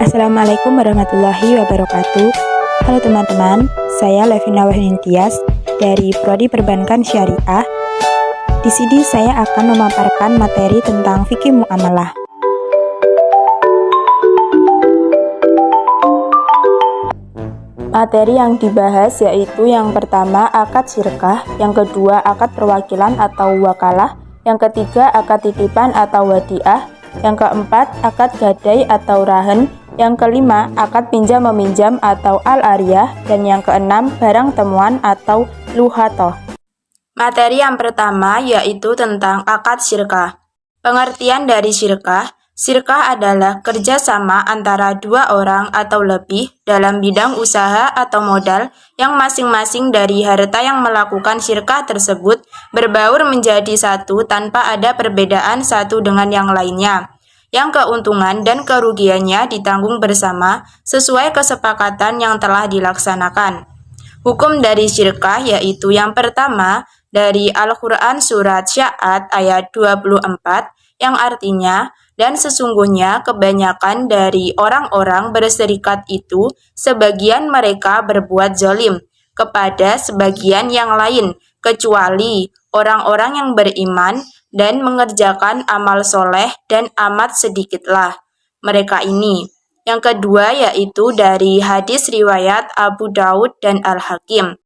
Assalamualaikum warahmatullahi wabarakatuh. Halo teman-teman, saya Levina Wahyuntias dari Prodi Perbankan Syariah. Di sini saya akan memaparkan materi tentang fikih muamalah. Materi yang dibahas yaitu yang pertama akad syirkah, yang kedua akad perwakilan atau wakalah, yang ketiga akad titipan atau wadiah, yang keempat akad gadai atau rahen, yang kelima akad pinjam-meminjam atau al-ariyah, dan yang keenam barang temuan atau luhatoh. Materi yang pertama yaitu tentang akad syirkah. Pengertian dari syirkah. Syirkah adalah kerjasama antara dua orang atau lebih dalam bidang usaha atau modal yang masing-masing dari harta yang melakukan syirkah tersebut berbaur menjadi satu tanpa ada perbedaan satu dengan yang lainnya. Yang keuntungan dan kerugiannya ditanggung bersama sesuai kesepakatan yang telah dilaksanakan. Hukum dari syirkah yaitu yang pertama dari Al-Quran Surat Sya'at ayat 24 yang artinya, dan sesungguhnya kebanyakan dari orang-orang berserikat itu, sebagian mereka berbuat zalim kepada sebagian yang lain, kecuali orang-orang yang beriman dan mengerjakan amal soleh dan amat sedikitlah mereka ini. Yang kedua yaitu dari hadis riwayat Abu Daud dan Al-Hakim.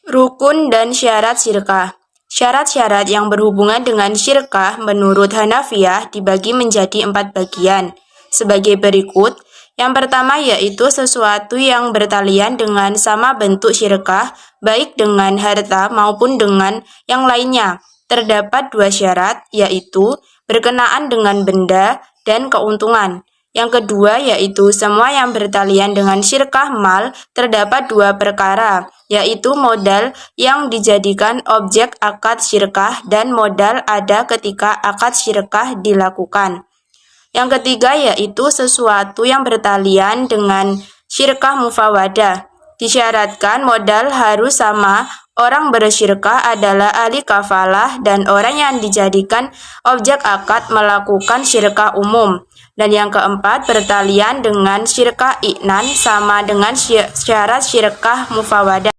Rukun dan syarat syirkah. Syarat-syarat yang berhubungan dengan syirkah menurut Hanafiyah dibagi menjadi 4 bagian, sebagai berikut. Yang pertama yaitu sesuatu yang bertalian dengan sama bentuk syirkah, baik dengan harta maupun dengan yang lainnya. Terdapat 2 syarat, yaitu berkenaan dengan benda dan keuntungan. Yang kedua yaitu semua yang bertalian dengan syirkah mal terdapat 2 perkara, yaitu modal yang dijadikan objek akad syirkah dan modal ada ketika akad syirkah dilakukan. Yang ketiga yaitu sesuatu yang bertalian dengan syirkah mufawadah. Disyaratkan modal harus sama, orang bersyirkah adalah ahli kafalah dan orang yang dijadikan objek akad melakukan syirkah umum. Dan yang keempat bertalian dengan syirkah i'nan sama dengan syarat syirkah mufawadah.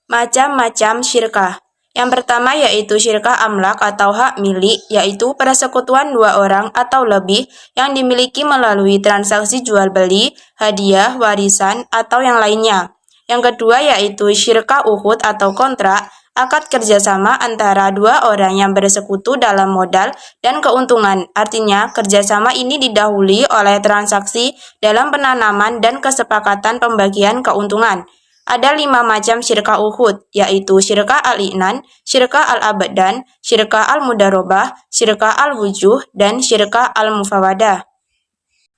Macam-macam syirkah. Yang pertama yaitu syirkah amlak atau hak milik, yaitu persekutuan 2 orang atau lebih yang dimiliki melalui transaksi jual beli, hadiah, warisan, atau yang lainnya. Yang kedua yaitu syirkah uhud atau kontrak, akad kerjasama antara 2 orang yang bersekutu dalam modal dan keuntungan. Artinya, kerjasama ini didahului oleh transaksi dalam penanaman dan kesepakatan pembagian keuntungan. Ada 5 macam syirkah uhud, yaitu syirkah al-i'nan, syirkah al-abadan, syirkah al-mudarobah, syirkah al-wujuh, dan syirkah al-mufawadah.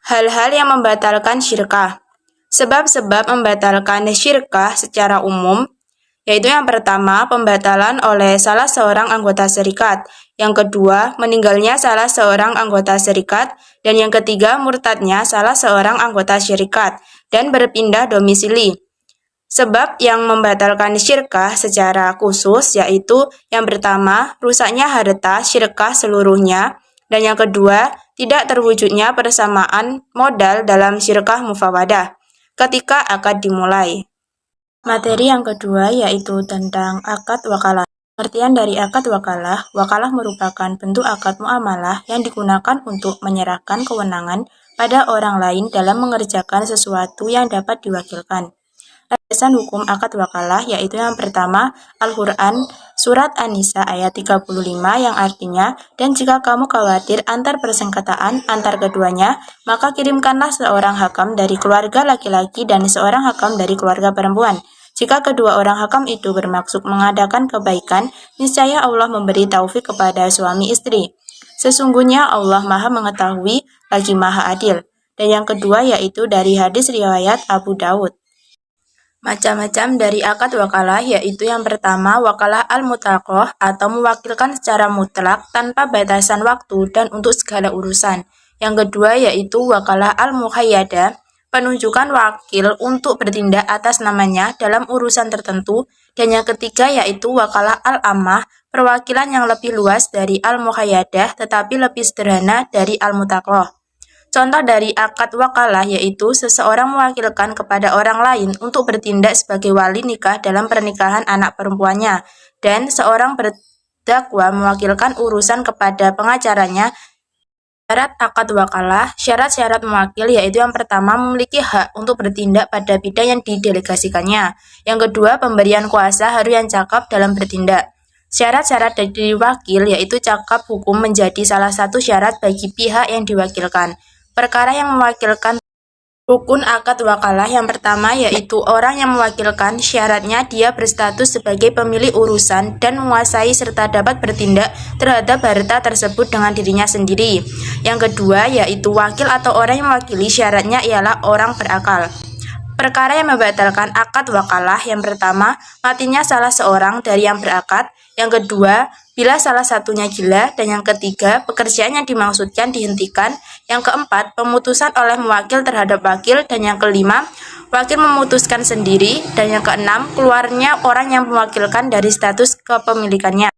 Hal-hal yang membatalkan syirkah. Sebab-sebab membatalkan syirkah secara umum, yaitu yang pertama, pembatalan oleh salah seorang anggota serikat. Yang kedua, meninggalnya salah seorang anggota serikat. Dan yang ketiga, murtadnya salah seorang anggota syarikat dan berpindah domisili. Sebab yang membatalkan syirkah secara khusus yaitu yang pertama, rusaknya harta syirkah seluruhnya. Dan yang kedua, tidak terwujudnya persamaan modal dalam syirkah mufawadah ketika akad dimulai. Materi yang kedua yaitu tentang akad wakalah. Pengertian dari akad wakalah. Wakalah merupakan bentuk akad muamalah yang digunakan untuk menyerahkan kewenangan pada orang lain dalam mengerjakan sesuatu yang dapat diwakilkan. Landasan hukum akad wakalah yaitu yang pertama Al-Quran Surat An-Nisa ayat 35 yang artinya, dan jika kamu khawatir antar persengketaan antar keduanya, maka kirimkanlah seorang hakam dari keluarga laki-laki dan seorang hakam dari keluarga perempuan. Jika kedua orang hakam itu bermaksud mengadakan kebaikan, niscaya Allah memberi taufik kepada suami istri. Sesungguhnya Allah Maha Mengetahui lagi Maha Adil. Dan yang kedua yaitu dari hadis riwayat Abu Daud. Macam-macam dari akad wakalah yaitu yang pertama wakalah al-mutlaqah atau mewakilkan secara mutlak tanpa batasan waktu dan untuk segala urusan. Yang kedua yaitu wakalah al-muqayyadah, penunjukan wakil untuk bertindak atas namanya dalam urusan tertentu. Dan yang ketiga yaitu wakalah al-ammah, perwakilan yang lebih luas dari al-muqayyadah tetapi lebih sederhana dari al-mutlaqah. Contoh dari akad wakalah yaitu seseorang mewakilkan kepada orang lain untuk bertindak sebagai wali nikah dalam pernikahan anak perempuannya, dan seorang terdakwa mewakilkan urusan kepada pengacaranya. Syarat akad wakalah, syarat-syarat mewakil yaitu yang pertama memiliki hak untuk bertindak pada bidang yang didelegasikannya. Yang kedua, pemberian kuasa harus yang cakap dalam bertindak. Syarat-syarat dari wakil yaitu cakap hukum menjadi salah satu syarat bagi pihak yang diwakilkan. Perkara yang mewakilkan. Rukun akad wakalah yang pertama yaitu orang yang mewakilkan, syaratnya dia berstatus sebagai pemilik urusan dan menguasai serta dapat bertindak terhadap harta tersebut dengan dirinya sendiri. Yang kedua yaitu wakil atau orang yang mewakili, syaratnya ialah orang berakal. Perkara yang membatalkan akad wakalah yang pertama, matinya salah seorang dari yang berakad. Yang kedua, bila salah satunya gila. Dan yang ketiga, pekerjaan yang dimaksudkan dihentikan. Yang keempat, pemutusan oleh mewakil terhadap wakil. Dan yang kelima, wakil memutuskan sendiri. Dan yang keenam, keluarnya orang yang mewakilkan dari status kepemilikannya.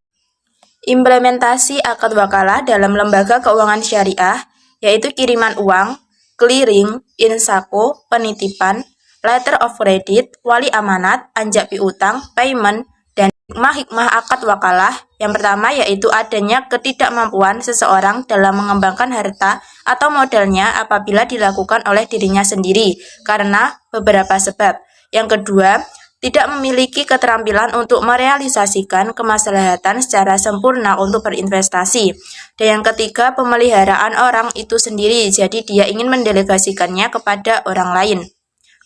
Implementasi akad wakalah dalam lembaga keuangan syariah, yaitu kiriman uang, clearing, insako, penitipan, letter of credit, wali amanat, anjak piutang, payment, dan hikmah akad wakalah. Yang pertama yaitu adanya ketidakmampuan seseorang dalam mengembangkan harta atau modalnya apabila dilakukan oleh dirinya sendiri karena beberapa sebab. Yang kedua, tidak memiliki keterampilan untuk merealisasikan kemaslahatan secara sempurna untuk berinvestasi. Dan yang ketiga, pemeliharaan orang itu sendiri, jadi dia ingin mendelegasikannya kepada orang lain.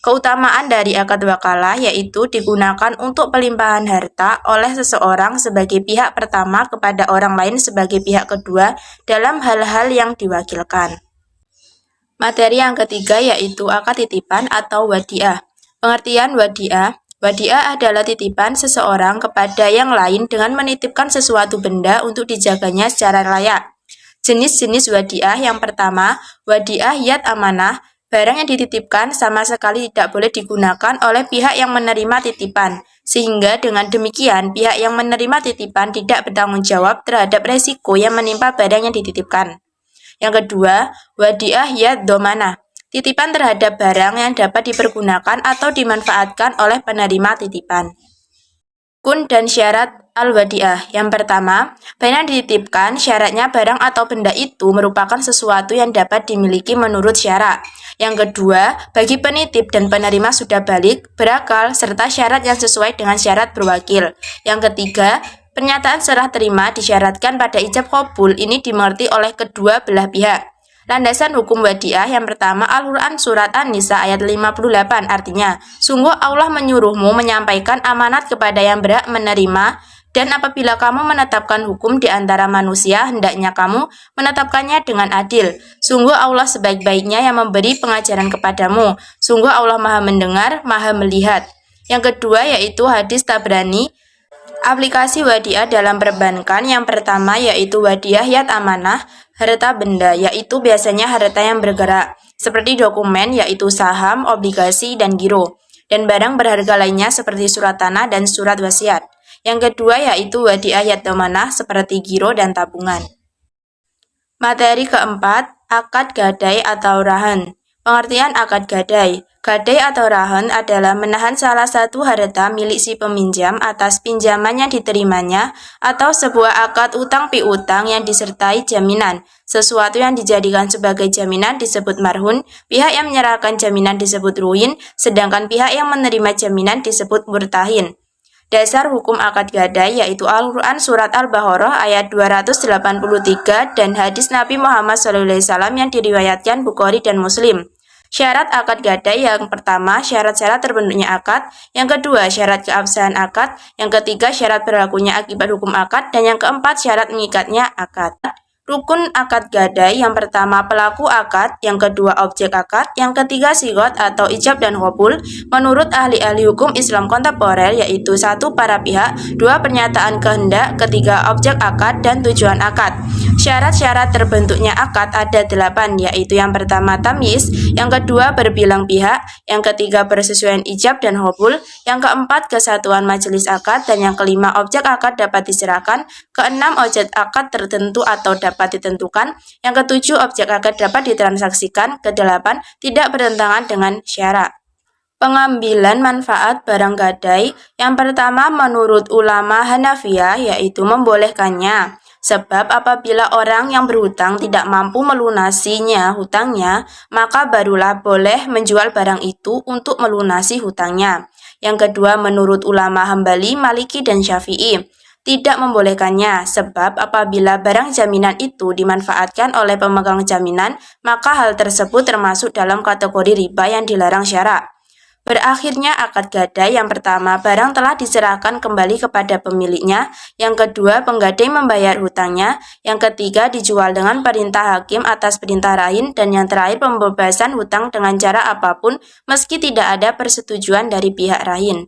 Keutamaan dari akad wakalah yaitu digunakan untuk pelimpahan harta oleh seseorang sebagai pihak pertama kepada orang lain sebagai pihak kedua dalam hal-hal yang diwakilkan. Materi yang ketiga yaitu akad titipan atau wadiah. Pengertian wadiah. Wadiah adalah titipan seseorang kepada yang lain dengan menitipkan sesuatu benda untuk dijaganya secara layak. Jenis-jenis wadiah yang pertama, wadiah yad amanah. Barang yang dititipkan sama sekali tidak boleh digunakan oleh pihak yang menerima titipan, sehingga dengan demikian pihak yang menerima titipan tidak bertanggung jawab terhadap resiko yang menimpa barang yang dititipkan. Yang kedua, wadiah yad domanah. Titipan terhadap barang yang dapat dipergunakan atau dimanfaatkan oleh penerima titipan. Rukun dan syarat al-wadiah. Yang pertama, barang yang dititipkan syaratnya barang atau benda itu merupakan sesuatu yang dapat dimiliki menurut syarat. Yang kedua, bagi penitip dan penerima sudah balik, berakal, serta syarat yang sesuai dengan syarat berwakil. Yang ketiga, pernyataan serah terima disyaratkan pada ijab qabul, ini dimengerti oleh kedua belah pihak. Landasan hukum wadiah yang pertama, Al-Quran Surat An-Nisa ayat 58, artinya, sungguh Allah menyuruhmu menyampaikan amanat kepada yang berhak menerima, dan apabila kamu menetapkan hukum di antara manusia, hendaknya kamu menetapkannya dengan adil. Sungguh Allah sebaik-baiknya yang memberi pengajaran kepadamu. Sungguh Allah maha mendengar, maha melihat. Yang kedua yaitu hadis Tabrani. Aplikasi wadiah dalam perbankan yang pertama yaitu wadiah yad amanah, harta benda, yaitu biasanya harta yang bergerak, seperti dokumen yaitu saham, obligasi, dan giro, dan barang berharga lainnya seperti surat tanah dan surat wasiat. Yang kedua yaitu wadiah yad domanah seperti giro dan tabungan. Materi keempat, akad gadai atau rahan. Pengertian akad gadai. Gadai atau rahan adalah menahan salah satu harta milik si peminjam atas pinjaman yang diterimanya atau sebuah akad utang piutang yang disertai jaminan. Sesuatu yang dijadikan sebagai jaminan disebut marhun, pihak yang menyerahkan jaminan disebut ruin, sedangkan pihak yang menerima jaminan disebut murtahin. Dasar hukum akad gadai yaitu Al-Quran Surat Al-Baqarah ayat 283 dan hadis Nabi Muhammad SAW yang diriwayatkan Bukhari dan Muslim. Syarat akad gadai yang pertama, syarat-syarat terbentuknya akad. Yang kedua, syarat keabsahan akad. Yang ketiga, syarat berlakunya akibat hukum akad. Dan yang keempat, syarat mengikatnya akad. Rukun akad gadai yang pertama pelaku akad, yang kedua objek akad, yang ketiga sigot atau ijab dan qabul. Menurut ahli-ahli hukum Islam kontemporer yaitu satu para pihak, dua pernyataan kehendak, ketiga objek akad dan tujuan akad. Syarat-syarat terbentuknya akad ada 8 yaitu yang pertama tamyiz, yang kedua berbilang pihak, yang ketiga persesuaian ijab dan qabul, yang keempat kesatuan majelis akad, dan yang kelima objek akad dapat diserahkan, keenam objek akad tertentu atau dapat dapat ditentukan. Yang ketujuh, objek akad dapat ditransaksikan. Kedelapan, tidak bertentangan dengan syarak. Pengambilan manfaat barang gadai yang pertama menurut ulama Hanafiyah yaitu membolehkannya. Sebab apabila orang yang berhutang tidak mampu melunasinya hutangnya, maka barulah boleh menjual barang itu untuk melunasi hutangnya. Yang kedua menurut ulama Hambali, Maliki, dan Syafi'i, tidak membolehkannya, sebab apabila barang jaminan itu dimanfaatkan oleh pemegang jaminan, maka hal tersebut termasuk dalam kategori riba yang dilarang syarak. Berakhirnya akad gadai yang pertama, barang telah diserahkan kembali kepada pemiliknya. Yang kedua, penggadai membayar hutangnya. Yang ketiga, dijual dengan perintah hakim atas perintah rahin. Dan yang terakhir, pembebasan hutang dengan cara apapun meski tidak ada persetujuan dari pihak rahin.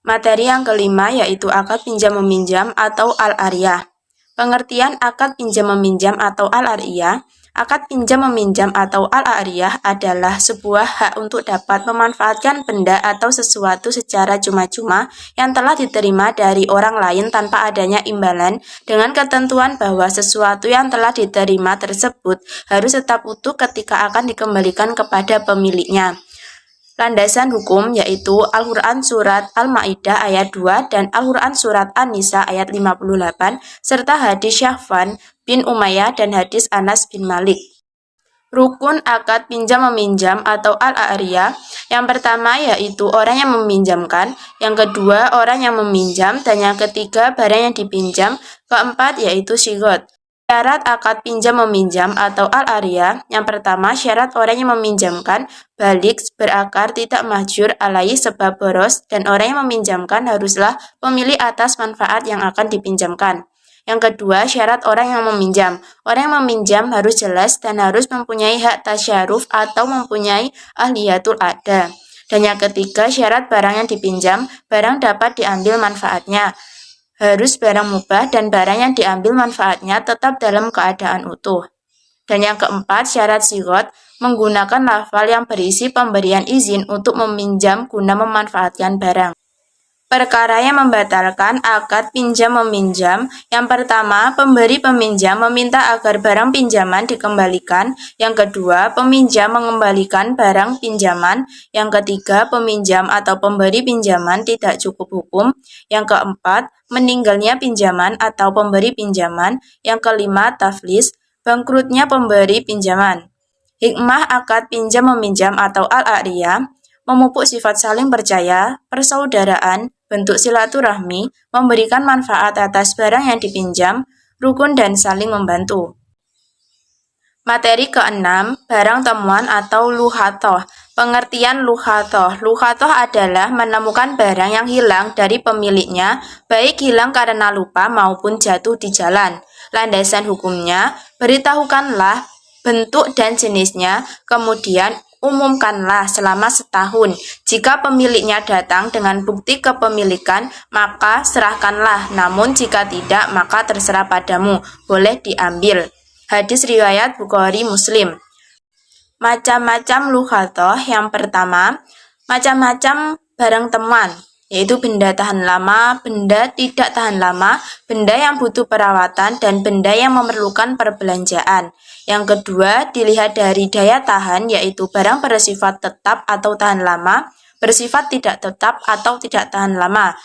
Materi yang kelima yaitu akad pinjam-meminjam atau al-ariyah. Pengertian akad pinjam-meminjam atau al-ariyah. Akad pinjam-meminjam atau al-ariyah adalah sebuah hak untuk dapat memanfaatkan benda atau sesuatu secara cuma-cuma yang telah diterima dari orang lain tanpa adanya imbalan, dengan ketentuan bahwa sesuatu yang telah diterima tersebut harus tetap utuh ketika akan dikembalikan kepada pemiliknya. Landasan hukum yaitu Al-Quran Surat Al-Ma'idah ayat 2 dan Al-Quran Surat An-Nisa ayat 58 serta hadis Syahfan bin Umayyah dan hadis Anas bin Malik. Rukun akad pinjam-meminjam atau al-ariyah. Yang pertama yaitu orang yang meminjamkan, yang kedua orang yang meminjam, dan yang ketiga barang yang dipinjam, keempat yaitu syigot. Syarat akad pinjam-meminjam atau al-ariyah. Yang pertama, syarat orang yang meminjamkan balik, berakar, tidak mahjur alaihi sebab boros, dan orang yang meminjamkan haruslah pemilik atas manfaat yang akan dipinjamkan. Yang kedua, syarat orang yang meminjam. Orang yang meminjam harus jelas dan harus mempunyai hak tasyaruf atau mempunyai ahliyatul ada. Dan yang ketiga, syarat barang yang dipinjam, barang dapat diambil manfaatnya. Harus barang mubah dan barang yang diambil manfaatnya tetap dalam keadaan utuh. Dan yang keempat, syarat sigot, menggunakan lafal yang berisi pemberian izin untuk meminjam guna memanfaatkan barang. Perkara yang membatalkan akad pinjam-meminjam. Yang pertama, pemberi peminjam meminta agar barang pinjaman dikembalikan. Yang kedua, peminjam mengembalikan barang pinjaman. Yang ketiga, peminjam atau pemberi pinjaman tidak cukup hukum. Yang keempat, meninggalnya pinjaman atau pemberi pinjaman. Yang kelima, taflis, bangkrutnya pemberi pinjaman. Hikmah akad pinjam-meminjam atau al-ariyah, memupuk sifat saling percaya, persaudaraan, bentuk silaturahmi, memberikan manfaat atas barang yang dipinjam, rukun dan saling membantu. Materi keenam, barang temuan atau luhatoh. Pengertian luhatoh. Luhatoh adalah menemukan barang yang hilang dari pemiliknya, baik hilang karena lupa maupun jatuh di jalan. Landasan hukumnya, beritahukanlah bentuk dan jenisnya, kemudian umumkanlah selama setahun. Jika pemiliknya datang dengan bukti kepemilikan, maka serahkanlah. Namun jika tidak, maka terserah padamu, boleh diambil. Hadis riwayat Bukhari Muslim. Macam-macam lughatoh. Yang pertama, macam-macam barang temuan, yaitu benda tahan lama, benda tidak tahan lama, benda yang butuh perawatan, dan benda yang memerlukan perbelanjaan. Yang kedua, dilihat dari daya tahan, yaitu barang bersifat tetap atau tahan lama, bersifat tidak tetap atau tidak tahan lama,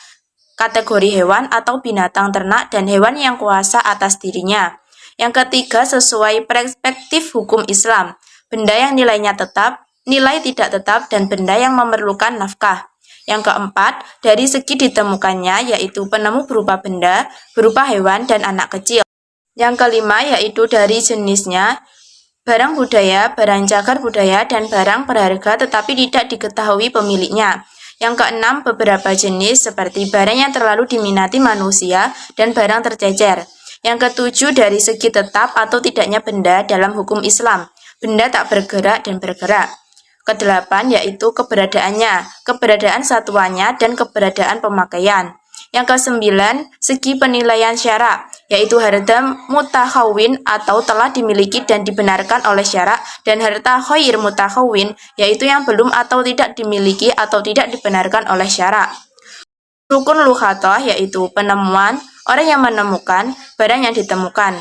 kategori hewan atau binatang ternak, dan hewan yang kuasa atas dirinya. Yang ketiga, sesuai perspektif hukum Islam, benda yang nilainya tetap, nilai tidak tetap, dan benda yang memerlukan nafkah. Yang keempat, dari segi ditemukannya, yaitu penemu berupa benda, berupa hewan, dan anak kecil. Yang kelima, yaitu dari jenisnya, barang budaya, barang cagar budaya, dan barang berharga tetapi tidak diketahui pemiliknya. Yang keenam, beberapa jenis seperti barang yang terlalu diminati manusia dan barang tercecer. Yang ketujuh, dari segi tetap atau tidaknya benda dalam hukum Islam, benda tak bergerak dan bergerak. Kedelapan, yaitu keberadaannya, keberadaan satuannya, dan keberadaan pemakaian. Yang kesembilan, segi penilaian syarak, yaitu harta mutakhawin atau telah dimiliki dan dibenarkan oleh syarak, dan harta ghair mutakhawin, yaitu yang belum atau tidak dimiliki atau tidak dibenarkan oleh syarak. Rukun lughatoh, yaitu penemuan, orang yang menemukan, barang yang ditemukan.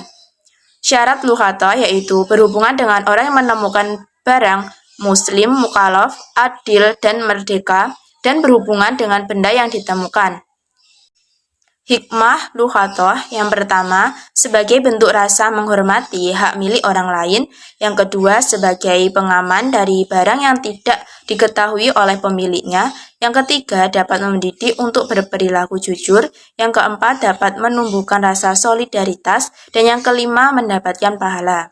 Syarat lughatoh yaitu berhubungan dengan orang yang menemukan barang, muslim, mukallaf, adil, dan merdeka, dan berhubungan dengan benda yang ditemukan. Hikmah lughatoh yang pertama, sebagai bentuk rasa menghormati hak milik orang lain. Yang kedua, sebagai pengaman dari barang yang tidak diketahui oleh pemiliknya. Yang ketiga, dapat mendidik untuk berperilaku jujur. Yang keempat, dapat menumbuhkan rasa solidaritas. Dan yang kelima, mendapatkan pahala.